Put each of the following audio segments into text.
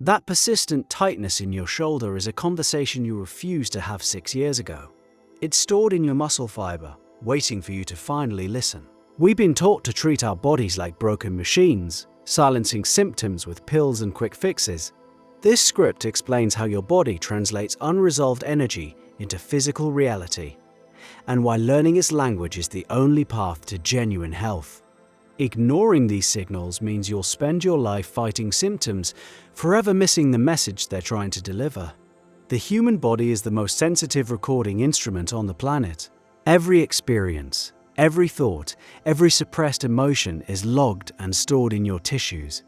That persistent tightness in your shoulder is a conversation you refused to have 6 years ago. It's stored in your muscle fiber, waiting for you to finally listen. We've been taught to treat our bodies like broken machines, silencing symptoms with pills and quick fixes. This script explains how your body translates unresolved energy into physical reality, and why learning its language is the only path to genuine health. Ignoring these signals means you'll spend your life fighting symptoms, forever missing the message they're trying to deliver. The human body is the most sensitive recording instrument on the planet. Every experience, every thought, every suppressed emotion is logged and stored in your tissues.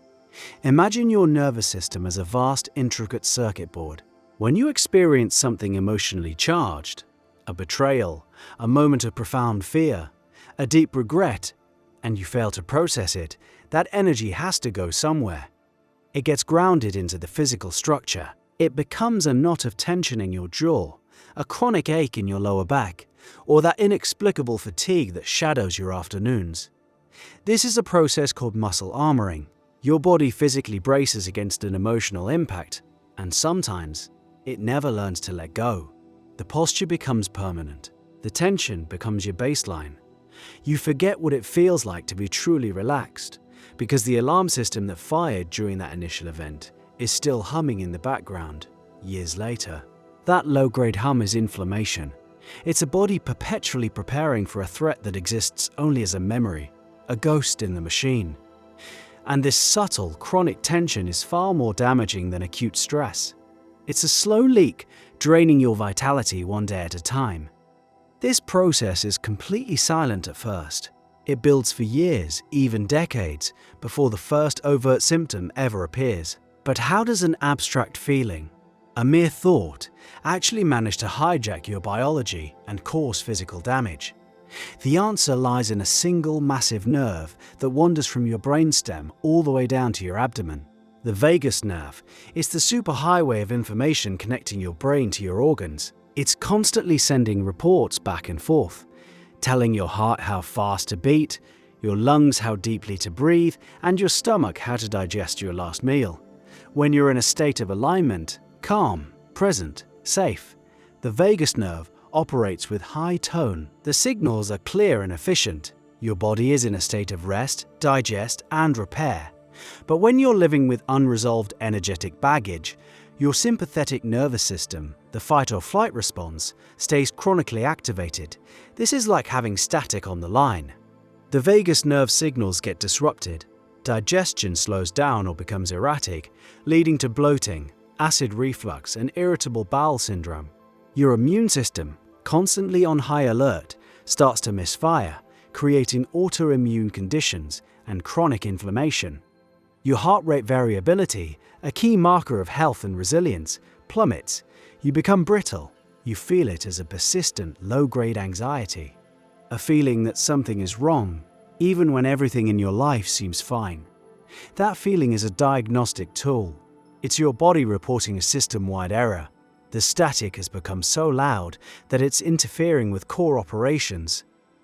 Imagine your nervous system as a vast, intricate circuit board. When you experience something emotionally charged, a betrayal, a moment of profound fear, a deep regret, and you fail to process it, that energy has to go somewhere. It gets grounded into the physical structure. It becomes a knot of tension in your jaw, a chronic ache in your lower back, or that inexplicable fatigue that shadows your afternoons. This is a process called muscle armoring. Your body physically braces against an emotional impact, and sometimes it never learns to let go. The posture becomes permanent. The tension becomes your baseline. You forget what it feels like to be truly relaxed, because the alarm system that fired during that initial event is still humming in the background years later. That low-grade hum is inflammation. It's a body perpetually preparing for a threat that exists only as a memory, a ghost in the machine. And this subtle, chronic tension is far more damaging than acute stress. It's a slow leak, draining your vitality one day at a time. This process is completely silent at first. It builds for years, even decades, before the first overt symptom ever appears. But how does an abstract feeling, a mere thought, actually manage to hijack your biology and cause physical damage? The answer lies in a single massive nerve that wanders from your brainstem all the way down to your abdomen. The vagus nerve is the superhighway of information connecting your brain to your organs. It's constantly sending reports back and forth, telling your heart how fast to beat, your lungs how deeply to breathe, and your stomach how to digest your last meal. When you're in a state of alignment, calm, present, safe, the vagus nerve operates with high tone. The signals are clear and efficient. Your body is in a state of rest, digest, and repair. But when you're living with unresolved energetic baggage, your sympathetic nervous system, the fight or flight response, stays chronically activated. This is like having static on the line. The vagus nerve signals get disrupted. Digestion slows down or becomes erratic, leading to bloating, acid reflux, and irritable bowel syndrome. Your immune system, constantly on high alert, starts to misfire, creating autoimmune conditions and chronic inflammation. Your heart rate variability, a key marker of health and resilience, plummets. You become brittle. You feel it as a persistent, low-grade anxiety. A feeling that something is wrong, even when everything in your life seems fine. That feeling is a diagnostic tool. It's your body reporting a system-wide error. The static has become so loud that it's interfering with core operations.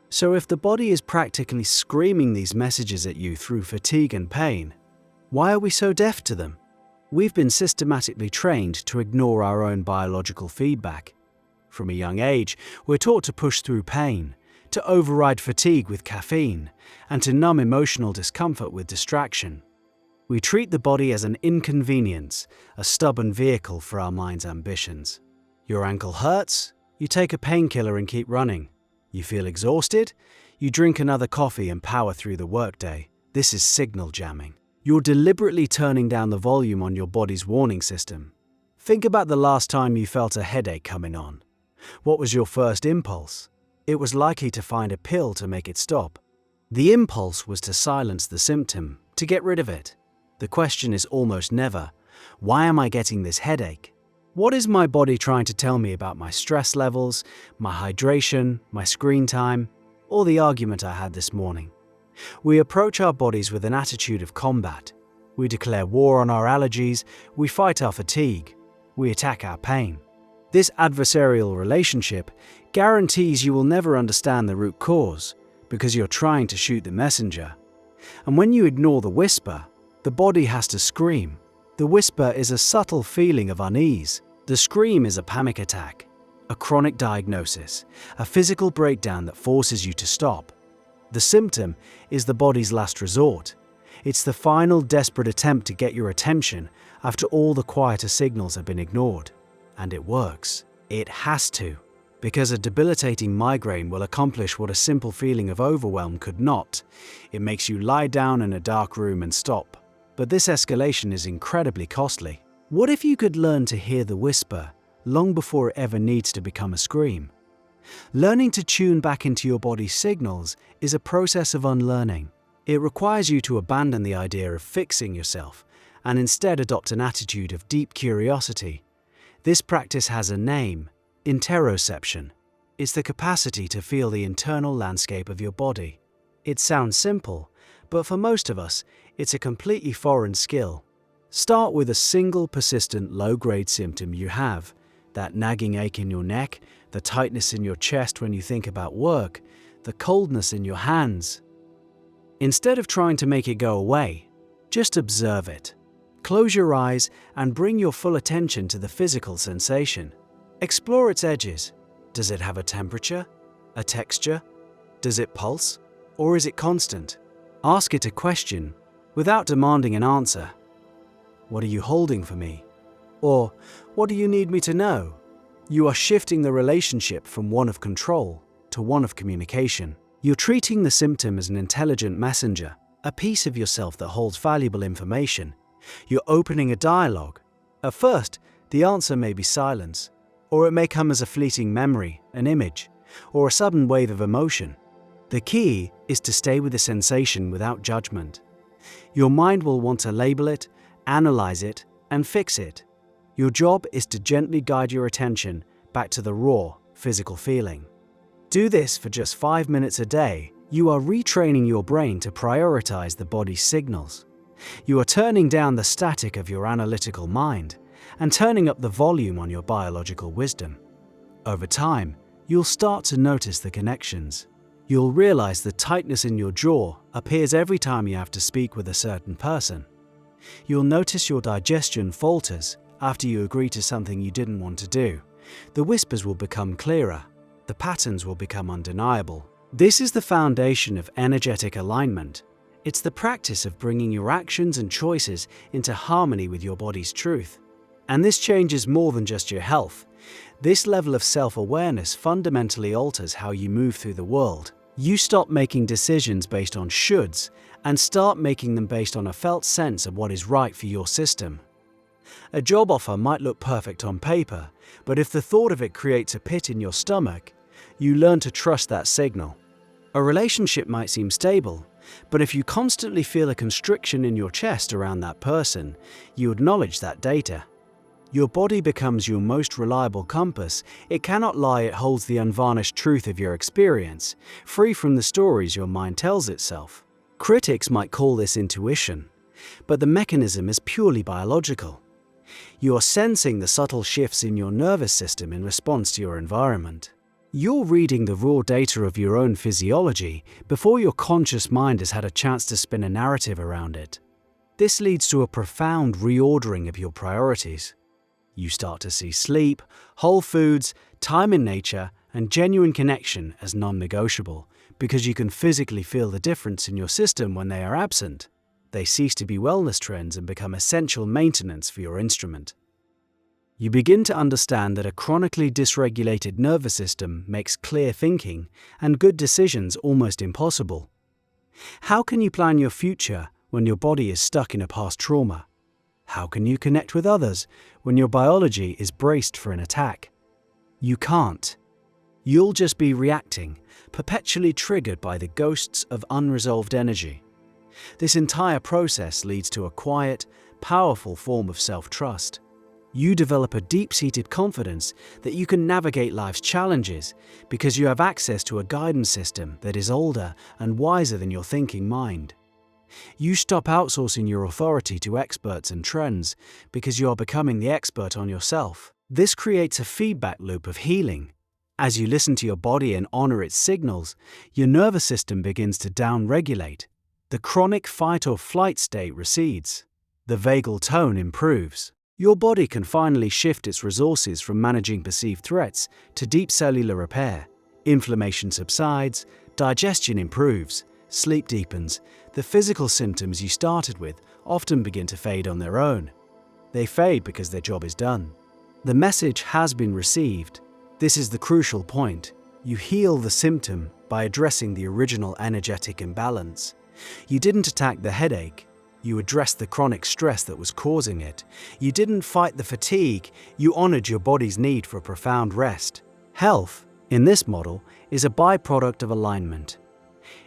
So if the body is practically screaming these messages at you through fatigue and pain, why are we so deaf to them? We've been systematically trained to ignore our own biological feedback. From a young age, we're taught to push through pain, to override fatigue with caffeine, and to numb emotional discomfort with distraction. We treat the body as an inconvenience, a stubborn vehicle for our mind's ambitions. Your ankle hurts? You take a painkiller and keep running. You feel exhausted? You drink another coffee and power through the workday. This is signal jamming. You're deliberately turning down the volume on your body's warning system. Think about the last time you felt a headache coming on. What was your first impulse? It was likely to find a pill to make it stop. The impulse was to silence the symptom, to get rid of it. The question is almost never, why am I getting this headache? What is my body trying to tell me about my stress levels, my hydration, my screen time, or the argument I had this morning? We approach our bodies with an attitude of combat. We declare war on our allergies, we fight our fatigue, we attack our pain. This adversarial relationship guarantees you will never understand the root cause, because you're trying to shoot the messenger. And when you ignore the whisper, the body has to scream. The whisper is a subtle feeling of unease. The scream is a panic attack, a chronic diagnosis, a physical breakdown that forces you to stop. The symptom is the body's last resort. It's the final desperate attempt to get your attention after all the quieter signals have been ignored. And it works. It has to, because a debilitating migraine will accomplish what a simple feeling of overwhelm could not. It makes you lie down in a dark room and stop. But this escalation is incredibly costly. What if you could learn to hear the whisper long before it ever needs to become a scream? Learning to tune back into your body's signals is a process of unlearning. It requires you to abandon the idea of fixing yourself and instead adopt an attitude of deep curiosity. This practice has a name: interoception. It's the capacity to feel the internal landscape of your body. It sounds simple, but for most of us, it's a completely foreign skill. Start with a single persistent low-grade symptom you have: that nagging ache in your neck, the tightness in your chest when you think about work, the coldness in your hands. Instead of trying to make it go away, just observe it. Close your eyes and bring your full attention to the physical sensation. Explore its edges. Does it have a temperature? A texture? Does it pulse? Or is it constant? Ask it a question without demanding an answer. What are you holding for me? Or, what do you need me to know? You are shifting the relationship from one of control to one of communication. You're treating the symptom as an intelligent messenger, a piece of yourself that holds valuable information. You're opening a dialogue. At first, the answer may be silence, or it may come as a fleeting memory, an image, or a sudden wave of emotion. The key is to stay with the sensation without judgment. Your mind will want to label it, analyze it, and fix it. Your job is to gently guide your attention back to the raw, physical feeling. Do this for just 5 minutes a day. You are retraining your brain to prioritize the body's signals. You are turning down the static of your analytical mind and turning up the volume on your biological wisdom. Over time, you'll start to notice the connections. You'll realize the tightness in your jaw appears every time you have to speak with a certain person. You'll notice your digestion falters after you agree to something you didn't want to do. The whispers will become clearer. The patterns will become undeniable. This is the foundation of energetic alignment. It's the practice of bringing your actions and choices into harmony with your body's truth. And this changes more than just your health. This level of self-awareness fundamentally alters how you move through the world. You stop making decisions based on shoulds and start making them based on a felt sense of what is right for your system. A job offer might look perfect on paper, but if the thought of it creates a pit in your stomach, you learn to trust that signal. A relationship might seem stable, but if you constantly feel a constriction in your chest around that person, you acknowledge that data. Your body becomes your most reliable compass. It cannot lie, it holds the unvarnished truth of your experience, free from the stories your mind tells itself. Critics might call this intuition, but the mechanism is purely biological. You are sensing the subtle shifts in your nervous system in response to your environment. You're reading the raw data of your own physiology before your conscious mind has had a chance to spin a narrative around it. This leads to a profound reordering of your priorities. You start to see sleep, whole foods, time in nature, and genuine connection as non-negotiable because you can physically feel the difference in your system when they are absent. They cease to be wellness trends and become essential maintenance for your instrument. You begin to understand that a chronically dysregulated nervous system makes clear thinking and good decisions almost impossible. How can you plan your future when your body is stuck in a past trauma? How can you connect with others when your biology is braced for an attack? You can't. You'll just be reacting, perpetually triggered by the ghosts of unresolved energy. This entire process leads to a quiet, powerful form of self-trust. You develop a deep-seated confidence that you can navigate life's challenges because you have access to a guidance system that is older and wiser than your thinking mind. You stop outsourcing your authority to experts and trends because you are becoming the expert on yourself. This creates a feedback loop of healing. As you listen to your body and honor its signals, your nervous system begins to down-regulate. The chronic fight or flight state recedes. The vagal tone improves. Your body can finally shift its resources from managing perceived threats to deep cellular repair. Inflammation subsides, digestion improves, sleep deepens. The physical symptoms you started with often begin to fade on their own. They fade because their job is done. The message has been received. This is the crucial point. You heal the symptom by addressing the original energetic imbalance. You didn't attack the headache. You addressed the chronic stress that was causing it. You didn't fight the fatigue. You honored your body's need for profound rest. Health, in this model, is a byproduct of alignment.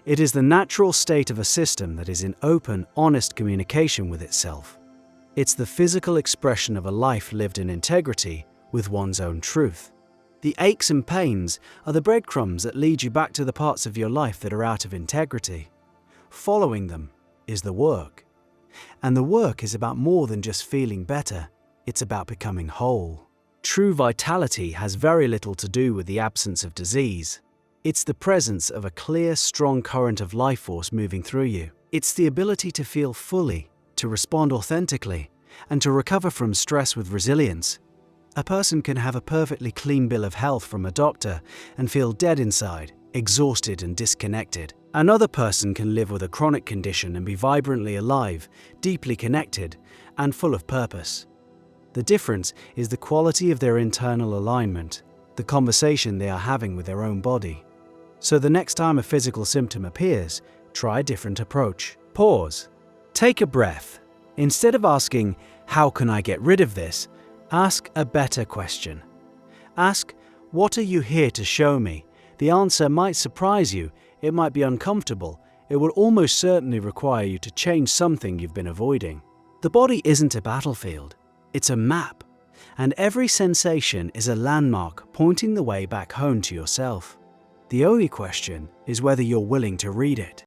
It is the natural state of a system that is in open, honest communication with itself. It's the physical expression of a life lived in integrity with one's own truth. The aches and pains are the breadcrumbs that lead you back to the parts of your life that are out of integrity. Following them is the work. And the work is about more than just feeling better. It's about becoming whole. True vitality has very little to do with the absence of disease. It's the presence of a clear, strong current of life force moving through you. It's the ability to feel fully, to respond authentically, and to recover from stress with resilience. A person can have a perfectly clean bill of health from a doctor and feel dead inside, exhausted and disconnected. Another person can live with a chronic condition and be vibrantly alive, deeply connected, and full of purpose. The difference is the quality of their internal alignment, the conversation they are having with their own body. So the next time a physical symptom appears, try a different approach. Pause. Take a breath. Instead of asking, "How can I get rid of this?" ask a better question. Ask, "What are you here to show me?" The answer might surprise you, it might be uncomfortable, it will almost certainly require you to change something you've been avoiding. The body isn't a battlefield, it's a map, and every sensation is a landmark pointing the way back home to yourself. The only question is whether you're willing to read it.